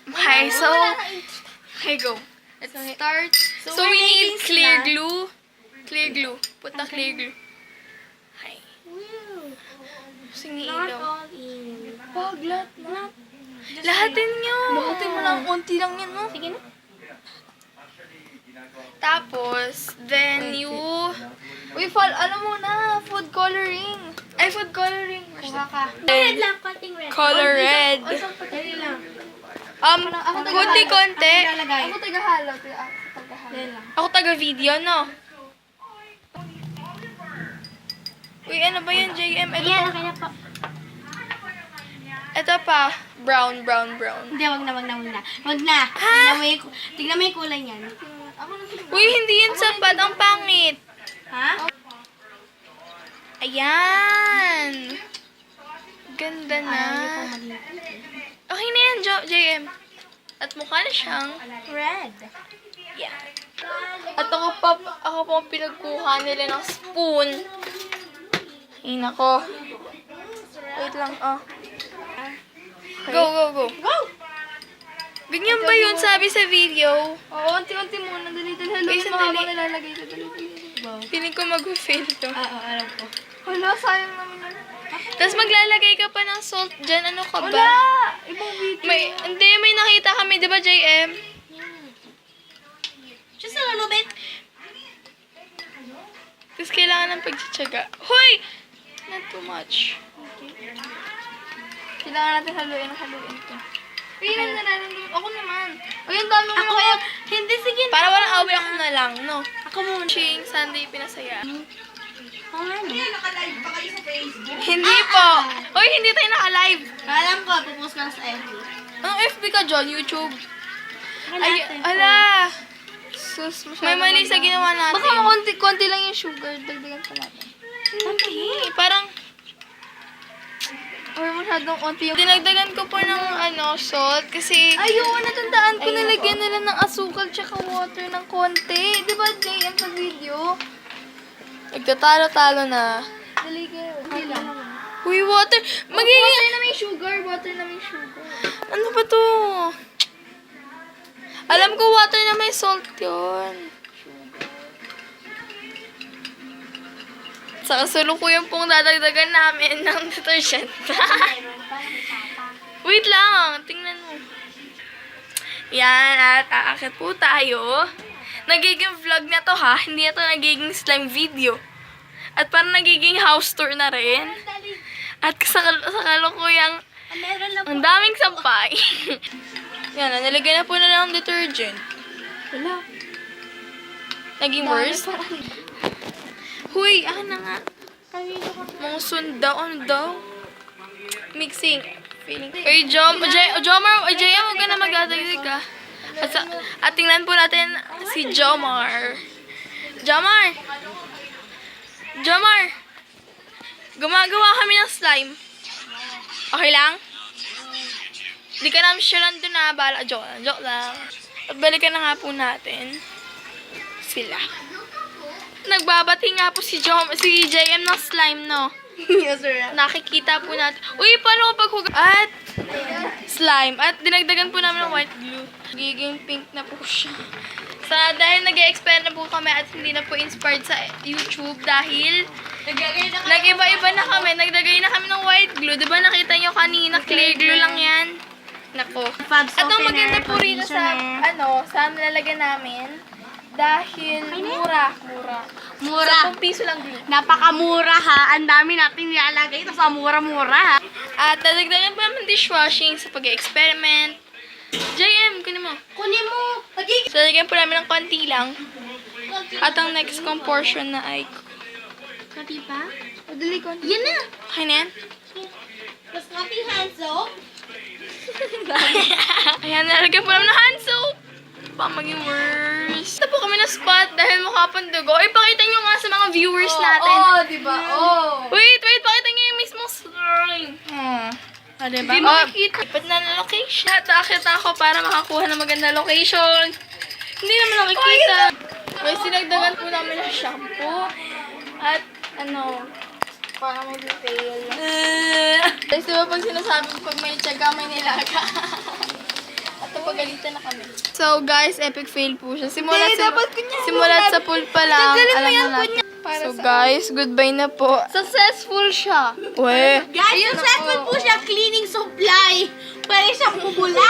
Okay, so, okay, go. Let's start. So we need clear glue. Clear glue. Put the clear glue. Okay. Sige, ilaw. Wag, lahat. Lahatin nyo. Lahatin mo lang. Unti lang yan, no? Sige na. Tapos, then you... alam mo na, food coloring. Ay, food coloring. Kuha ka. Red lang, konting red. Color red. Dali lang. Konti-konti. Ako taga-halo. Dali lang. Ako taga-video, no? Uy, ano ba yan, JM? Ayan, okay na po. Ito pa. Brown. Hindi, wag na. Wag na. Tignan mo yung kulay niyan. Uy, hindi yan sapat. Ang pangit. Ha? Ayan. Ganda na. Okay na yan, JM. At mukha na siyang Red. yan. At ako pa ang pinagkuha nila ng spoon. Ay, nako. Wait lang, oh. Go. Go! Ganyan ba yun sabi sa video? Oo, unti-unti muna. Dali. Wait, sandali. Nilalagay ito. Dali. Feeling ko mag-fail to. Oo, alam ko. Wala, sayang naman yun. Tapos maglalagay ka pa ng salt dyan. Ano ka ba? Wala! Ibang video. May nakita kami, di ba, JM? Just a little bit. Tapos kailangan ng pagtsatsaga. Hoy! Not too much. Kailangan natin haluin ito. Uy, yun ang nararamdaman. Ako naman. Uy, ang dami mo. Hindi, sige. Para walang away, ako na lang, no? Ako muna. Ching, Sunday, pinasaya. Oo nga, no? Hindi po. Uy, hindi tayo naka-live. Alam ko, pupost ka na sa FB. Anong FB ka, John? YouTube? Ay, natin. ala. Sus, may mali sa ginawa natin. Baka konti lang yung sugar. Dagdagan pa natin. Okay. Parang, or masyadong konti yung... Dinagdagan ko po ng salt kasi... Ayun, natandaan ko nalagyan nila ng asukal tsaka water ng konti. Di ba, JM sa video? Nagtatalo-talo na. Dali kayo. Dali lang. Uy, water! Magiging... Water na may sugar. Ano ba to? Alam ko water na may salt yun. Sa kasalukuyan pong dadagdagan namin ng detergent. Wait lang, tingnan mo. Yan, at aakit po tayo. Nagiging vlog na to ha, hindi na to nagiging slime video. At parang nagiging house tour na rin. At sa kalukuyang Meron lang. ang daming sampay. Yan, nalagyan na po na lang ng detergent. Wala. Naging worse. Huy, akin na nga. Mga sundaw, ano daw? Mixing. Feeling. Uy, Jomar, JM, huwag ka na magdadagdag ka. At tingnan po natin si Jomar. Jomar! Gumagawa kami ng slime. Okay lang? Di ka namin sure nandun na. Bala, joke lang. At balikan na nga po natin sila. Nagbabati nga po si JM ng slime, no? Yes, sir. Nakikita po natin. Uy, paano ko paghugas? At slime. At dinagdagan po namin ng white glue. Giging pink na po siya. Dahil nag-e-experiment na po kami at hindi na po inspired sa YouTube dahil nag-iba-iba na kami. Nagdagay na kami ng white glue. Diba nakita nyo kanina, clear glue lang yan. Nako. At ang maganda po rito sa nilalagyan namin, dahil mura. 10 piso lang glue. Napakamura ha. Ang dami natin nilalagay. Ito sa mura-mura ha. At dadagdagan po naman dishwashing sa pag-experiment. JM, kunin mo. Kunin mo. So, lagyan po namin ng konti lang. At ang next kong portion na ay... Kati pa? Madali ko. Yan na. Okay na yan? Mas kati hand soap. Ayan, nalagyan po namin ng hand soap. Baka maging worse. Ito po kami na spot dahil mukha pang dugo. Ipakita nyo nga sa mga viewers natin. Diba? Oh. Wait, pakita nyo yung mismong slime. Diba? Hindi makikita. Ipat na na location. At akit ako para makakuha ng maganda location. Hindi naman nakikita. Guys, sinagdagan po namin ng shampoo. At para mag-fail. Guys, diba pag sinasabi ko pag may tiyaga, may nilaga? Papagalitan na kami. So guys, epic fail po siya. Simulat, Hindi, dapat kunya. simulat sa pool pa lang. Tanggalin mo Alam yan, na kunya. natin. So guys, goodbye na po. Successful siya. We. Guys, successful po siya cleaning supply. Pwede siyang bubula.